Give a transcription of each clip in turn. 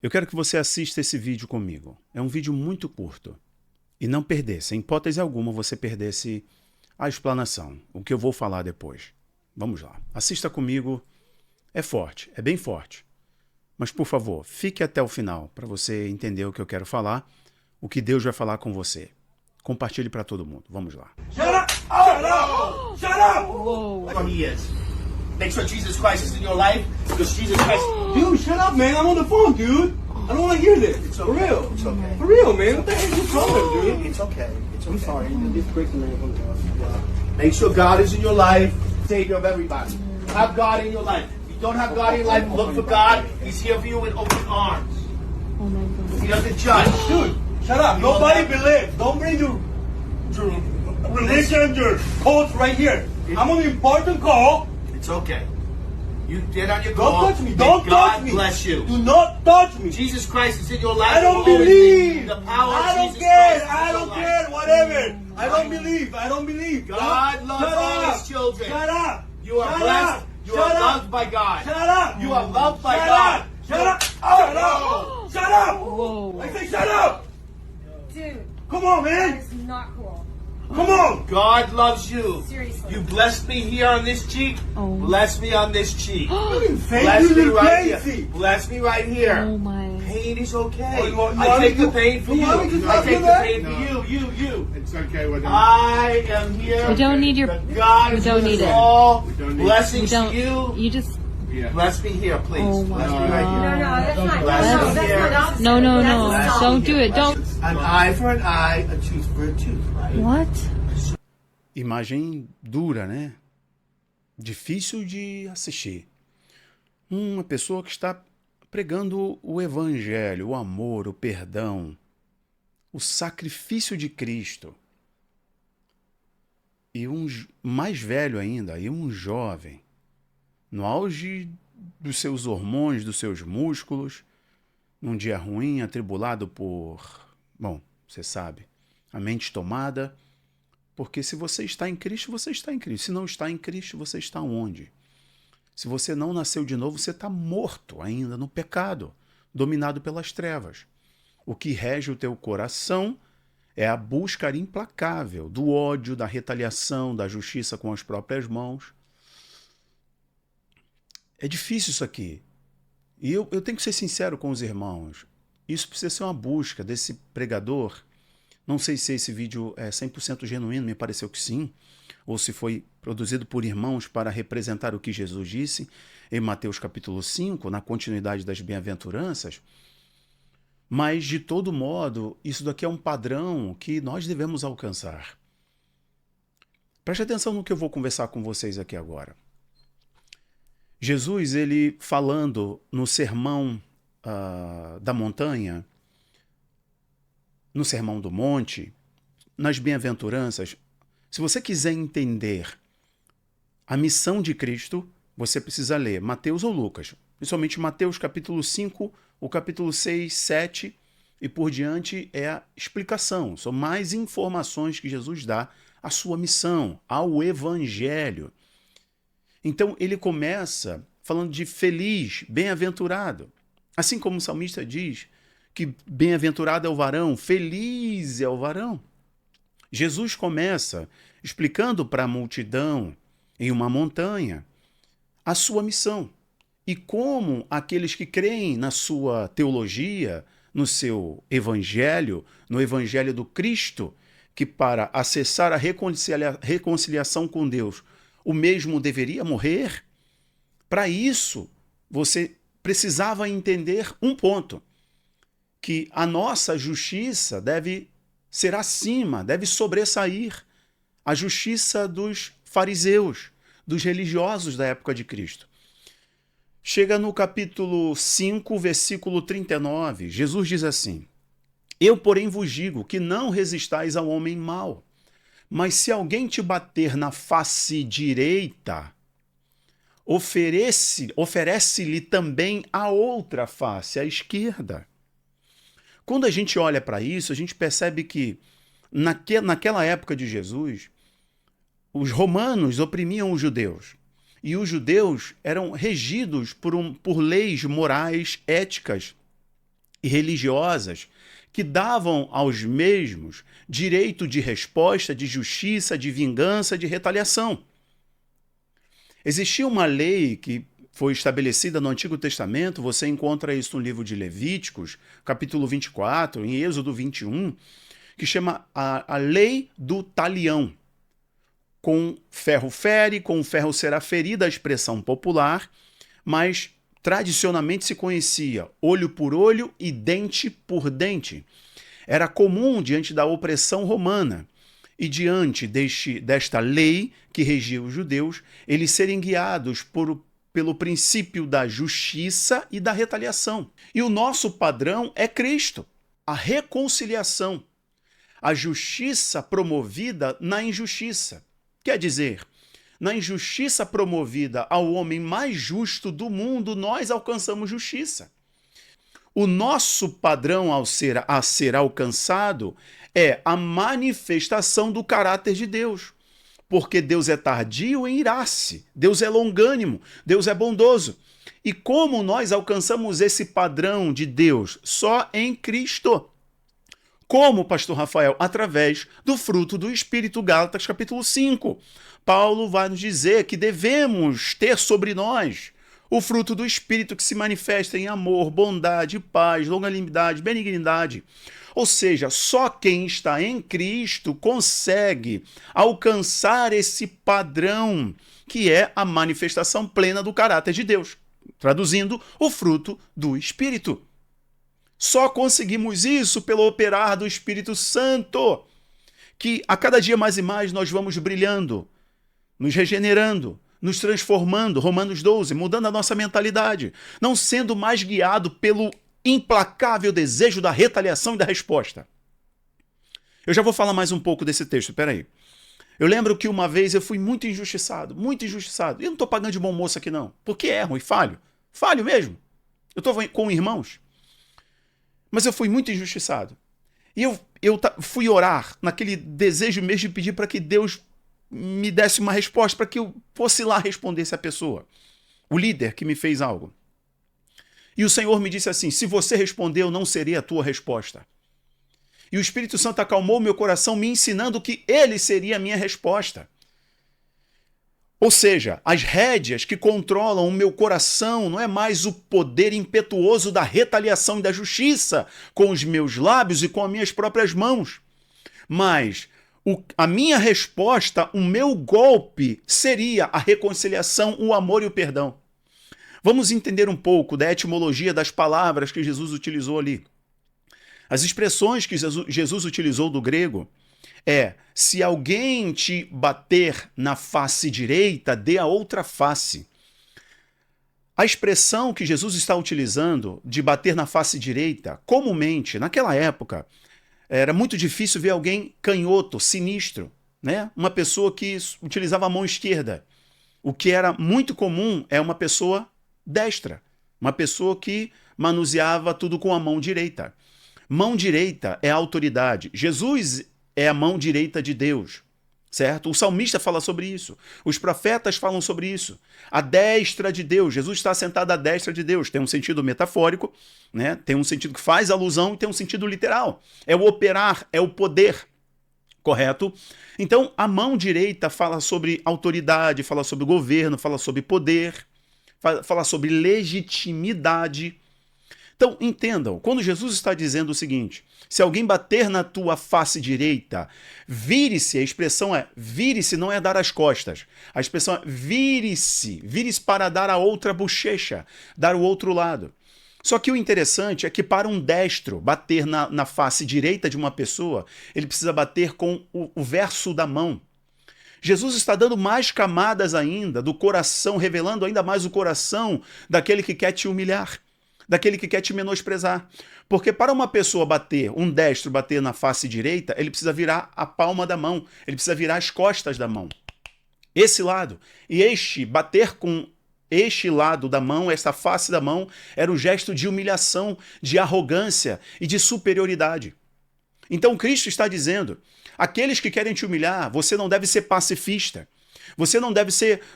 Eu quero que você assista esse vídeo comigo. É um vídeo muito curto. E não perdesse, em hipótese alguma, você perdesse a explanação, o que eu vou falar depois. Vamos lá. Assista comigo. É forte, é bem forte. Mas, por favor, fique até o final para você entender o que eu quero falar, o que Deus vai falar com você. Compartilhe para todo mundo. Vamos lá. Shut up! Shut up! Shut up! Whoa. That's what he is. Make sure Jesus Christ is in your life, because Jesus Christ... Dude, shut up, man. I'm on the phone, dude. I don't want to hear this. It's For okay. real. It's okay. For real, man. What the heck is wrong, dude? It's okay. It's okay. I'm sorry. I'm just breaking my phone. Make sure God is in your life, Savior of everybody. Have God in your life. If you don't have God in your life, look for God. He's here for you with open arms. Oh my God. He doesn't judge. Dude, shut up. Nobody believes. Don't bring your religion, your cults right here. I'm on an important call. It's okay. You did on your Don't call. touch me. May Don't God touch me. bless you. Do not touch me. Jesus Christ is in your life. I don't Will always believe. be. The power of I don't Jesus care. Christ is in I your don't life. care. Whatever. I don't believe. I don't believe. God loves Shut all up. his children. Shut up. You are Shut blessed. up. You Shut are up. loved by God. Shut up. You are loved by Shut God. up. Shut up. Shut up. Shut up. Whoa. I say shut up. Dude, Come on, that man. is not cool. Come on. God loves you. Seriously. You blessed me here on this cheek. Oh. Bless me on this cheek. Thank Bless you, me you're right crazy. here. Bless me right here. Oh my. Pain is okay. Oh, you want- you I want take me the to- pain for you you. want me to I stop take you the there? pain for you. It's okay. We're done. I am here. We don't need your- The God we don't need it. all We don't need it. blessings You don't. to you. You just. Yeah. Bless me here, please. Oh my Bless me right No, here. no, that's not. Bless No, me that's here. not. No, no, no. That's assault. Don't do it. Don't. An eye for an eye, a tooth for a tooth, right? What? Imagem dura, né? Difícil de assistir. Uma pessoa que está pregando o evangelho, o amor, o perdão, o sacrifício de Cristo. E mais velho ainda, e um jovem, no auge dos seus hormônios, dos seus músculos, num dia ruim, atribulado por, bom, você sabe, a mente tomada. Porque se você está em Cristo, você está em Cristo. Se não está em Cristo, você está onde? Se você não nasceu de novo, você está morto ainda no pecado, dominado pelas trevas. O que rege o teu coração é a busca implacável do ódio, da retaliação, da justiça com as próprias mãos. É difícil isso aqui. E eu tenho que ser sincero com os irmãos. Isso precisa ser uma busca desse pregador. Não sei se esse vídeo é 100% genuíno, me pareceu que sim, ou se foi produzido por irmãos para representar o que Jesus disse em Mateus capítulo 5, na continuidade das bem-aventuranças. Mas, de todo modo, isso daqui é um padrão que nós devemos alcançar. Preste atenção no que eu vou conversar com vocês aqui agora. Jesus, ele falando no sermão da montanha, no Sermão do Monte, nas bem-aventuranças, se você quiser entender a missão de Cristo, você precisa ler Mateus ou Lucas, principalmente Mateus capítulo 5, o capítulo 6, 7 e por diante é a explicação, são mais informações que Jesus dá à sua missão, ao Evangelho. Então ele começa falando de feliz, bem-aventurado, assim como o salmista diz, que bem-aventurado é o varão, feliz é o varão. Jesus começa explicando para a multidão em uma montanha a sua missão e como aqueles que creem na sua teologia, no seu evangelho, no evangelho do Cristo, que para acessar a reconciliação com Deus, o mesmo deveria morrer. Para isso, você precisava entender um ponto, que a nossa justiça deve ser acima, deve sobressair a justiça dos fariseus, dos religiosos da época de Cristo. Chega no capítulo 5, versículo 39, Jesus diz assim: Eu, porém, vos digo que não resistais ao homem mau, mas se alguém te bater na face direita, oferece-lhe também a outra face, a esquerda. Quando a gente olha para isso, a gente percebe que naquela época de Jesus, os romanos oprimiam os judeus. E os judeus eram regidos por leis morais, éticas, e religiosas que davam aos mesmos direito de resposta, de justiça, de vingança, de retaliação. Existia uma lei que foi estabelecida no Antigo Testamento, você encontra isso no livro de Levíticos, capítulo 24, em Êxodo 21, que chama a lei do talião. Com ferro fere, com ferro será ferida, a expressão popular, mas tradicionalmente se conhecia olho por olho e dente por dente. Era comum, diante da opressão romana e diante desta lei que regia os judeus, eles serem guiados pelo princípio da justiça e da retaliação. E o nosso padrão é Cristo, a reconciliação, a justiça promovida na injustiça. Quer dizer, na injustiça promovida ao homem mais justo do mundo, nós alcançamos justiça. O nosso padrão a ser alcançado é a manifestação do caráter de Deus. Porque Deus é tardio em irar-se, Deus é longânimo, Deus é bondoso. E como nós alcançamos esse padrão de Deus? Só em Cristo. Como, pastor Rafael? Através do fruto do Espírito, Gálatas capítulo 5. Paulo vai nos dizer que devemos ter sobre nós o fruto do Espírito que se manifesta em amor, bondade, paz, longanimidade, benignidade. Ou seja, só quem está em Cristo consegue alcançar esse padrão que é a manifestação plena do caráter de Deus. Traduzindo, o fruto do Espírito. Só conseguimos isso pelo operar do Espírito Santo, que a cada dia mais e mais nós vamos brilhando, nos regenerando, nos transformando, Romanos 12, mudando a nossa mentalidade, não sendo mais guiado pelo implacável desejo da retaliação e da resposta. Eu já vou falar mais um pouco desse texto, peraí. Eu lembro que uma vez eu fui muito injustiçado, muito injustiçado. E eu não estou pagando de bom moço aqui não, porque erro e falho. Falho mesmo. Eu estou com irmãos. Mas eu fui muito injustiçado. E eu fui orar naquele desejo mesmo de pedir para que Deus me desse uma resposta, para que eu fosse lá responder essa pessoa, o líder que me fez algo. E o Senhor me disse assim: se você respondeu, não seria a tua resposta. E o Espírito Santo acalmou meu coração, me ensinando que ele seria a minha resposta. Ou seja, as rédeas que controlam o meu coração não é mais o poder impetuoso da retaliação e da justiça com os meus lábios e com as minhas próprias mãos. Mas a minha resposta, o meu golpe, seria a reconciliação, o amor e o perdão. Vamos entender um pouco da etimologia das palavras que Jesus utilizou ali. As expressões que Jesus utilizou do grego é: se alguém te bater na face direita, dê a outra face. A expressão que Jesus está utilizando de bater na face direita, comumente, naquela época, era muito difícil ver alguém canhoto, sinistro, né? Uma pessoa que utilizava a mão esquerda. O que era muito comum é uma pessoa destra, uma pessoa que manuseava tudo com a mão direita. Mão direita é a autoridade. Jesus é a mão direita de Deus, certo? O salmista fala sobre isso. Os profetas falam sobre isso. A destra de Deus. Jesus está sentado à destra de Deus. Tem um sentido metafórico, né? Tem um sentido que faz alusão e tem um sentido literal. É o operar, é o poder, correto? Então, a mão direita fala sobre autoridade, fala sobre governo, fala sobre poder, fala sobre legitimidade. Então, entendam, quando Jesus está dizendo o seguinte: se alguém bater na tua face direita, vire-se, a expressão é vire-se, não é dar as costas. A expressão é vire-se para dar a outra bochecha, dar o outro lado. Só que o interessante é que para um destro bater na face direita de uma pessoa, ele precisa bater com o verso da mão. Jesus está dando mais camadas ainda do coração, revelando ainda mais o coração daquele que quer te humilhar, daquele que quer te menosprezar. Porque para uma pessoa bater, um destro bater na face direita, ele precisa virar a palma da mão, ele precisa virar as costas da mão. Esse lado. E bater com este lado da mão, essa face da mão, era um gesto de humilhação, de arrogância e de superioridade. Então Cristo está dizendo: aqueles que querem te humilhar, você não deve ser pacifista. Você não deve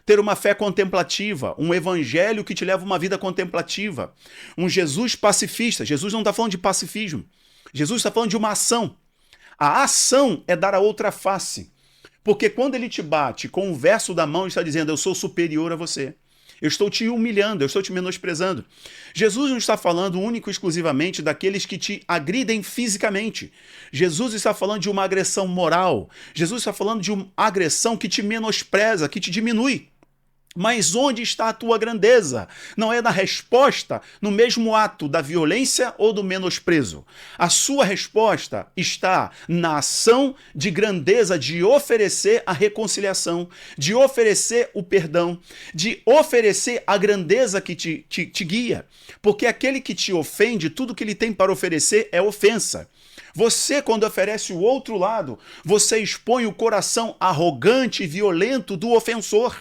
ter uma fé contemplativa, um evangelho que te leva a uma vida contemplativa, um Jesus pacifista. Jesus não está falando de pacifismo. Jesus está falando de uma ação. A ação é dar a outra face. Porque quando ele te bate com o verso da mão, ele está dizendo, eu sou superior a você. Eu estou te humilhando, eu estou te menosprezando. Jesus não está falando único e exclusivamente daqueles que te agridem fisicamente. Jesus está falando de uma agressão moral. Jesus está falando de uma agressão que te menospreza, que te diminui. Mas onde está a tua grandeza? Não é na resposta, no mesmo ato da violência ou do menosprezo. A sua resposta está na ação de grandeza, de oferecer a reconciliação, de oferecer o perdão, de oferecer a grandeza que te guia. Porque aquele que te ofende, tudo que ele tem para oferecer é ofensa. Você, quando oferece o outro lado, você expõe o coração arrogante e violento do ofensor.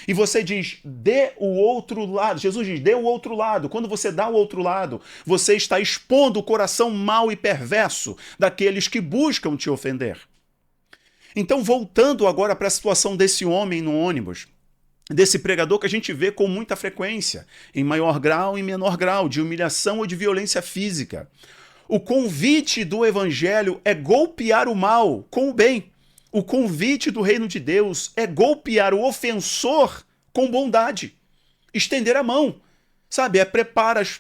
E você diz, dê o outro lado. Jesus diz, dê o outro lado. Quando você dá o outro lado, você está expondo o coração mau e perverso daqueles que buscam te ofender. Então, voltando agora para a situação desse homem no ônibus, desse pregador que a gente vê com muita frequência, em maior grau e menor grau, de humilhação ou de violência física. O convite do evangelho é golpear o mal com o bem. O convite do reino de Deus é golpear o ofensor com bondade. Estender a mão. Sabe, preparas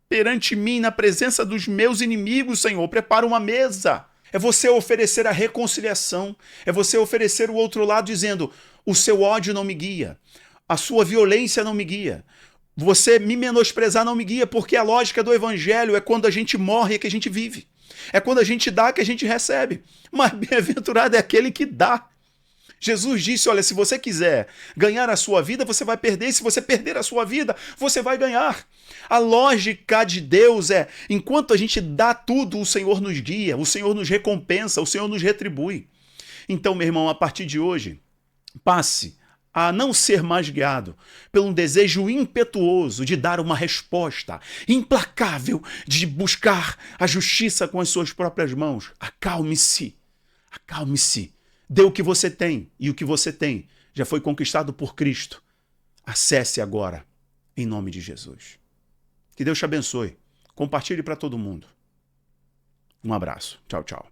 perante mim na presença dos meus inimigos, Senhor. Prepara uma mesa. É você oferecer a reconciliação. É você oferecer o outro lado dizendo, o seu ódio não me guia. A sua violência não me guia. Você me menosprezar não me guia, porque a lógica do evangelho é quando a gente morre é que a gente vive. É quando a gente dá que a gente recebe. Mas bem-aventurado é aquele que dá. Jesus disse, olha, se você quiser ganhar a sua vida, você vai perder. Se você perder a sua vida, você vai ganhar. A lógica de Deus é, enquanto a gente dá tudo, o Senhor nos guia, o Senhor nos recompensa, o Senhor nos retribui. Então, meu irmão, a partir de hoje, passe a não ser mais guiado por um desejo impetuoso de dar uma resposta implacável, de buscar a justiça com as suas próprias mãos. Acalme-se, acalme-se. Dê o que você tem, e o que você tem já foi conquistado por Cristo. Acesse agora, em nome de Jesus. Que Deus te abençoe. Compartilhe para todo mundo. Um abraço. Tchau, tchau.